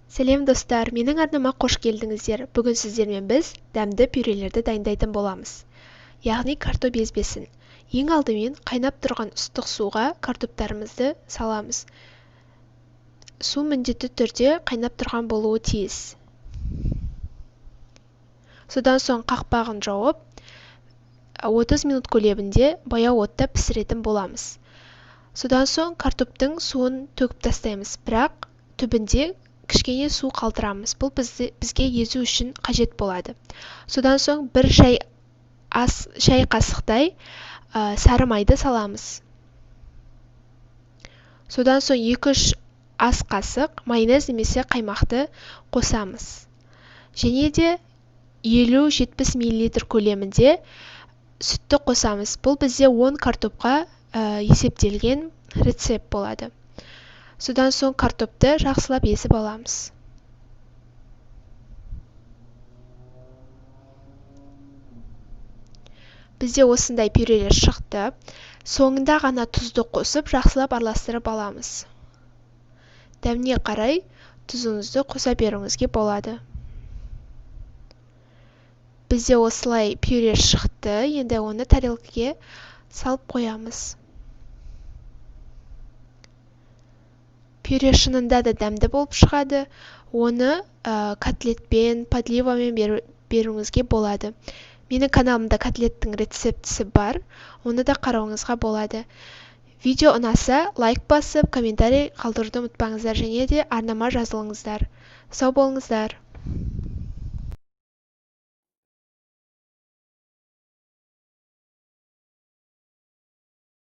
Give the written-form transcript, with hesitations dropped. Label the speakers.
Speaker 1: Сәлем достар, менің арнама қош келдіңіздер. Бүгін сіздермен біз дәмді пюрелерді дайындайтын боламыз. Яғни картоп езбесін. Ең алдымен қайнап тұрған ыстық суға картоптарымызды саламыз. Су міндетті түрде қайнап тұрған болуы тиіс. Содан соң қақпағын жауып, 30 минут көлемінде баяу отта пісіретін боламыз. Содан соң картоптың суын төгіп тастаймыз, бірақ түбінде кішкене су қалдырамыз. Бұл бізге езу үшін қажет болады. Содан соң бір шай қасықтай сары майды саламыз. Содан соң 2-3 ас қасық майонез немесе қаймақты қосамыз. Және де 50-70 мл көлемінде сүтті қосамыз. Бұл бізде 10 картопқа есептелген рецепт болады. Содан соң картопты жақсылап езіп аламыз. Бізде осындай пюрелер шықты. Соңында ғана тұзды қосып, жақсылап араластырып аламыз. Дәміне қарай тұзыңызды қоса беруіңізге болады. Бізде осылай пюре шықты. Енді оны тарелкаге салып қоямыз. Пюре шынында да дәмді болып шығады. Оны котлетпен, подливамен беруіңізге болады. Менің каналымда котлеттің рецептісі бар. Оны да қарауыңызға болады. Видео ұнаса, лайк басып, комментарий қалдыруды ұмытпаңыздар, және де арнама жазылыңыздар. Сау болыңыздар.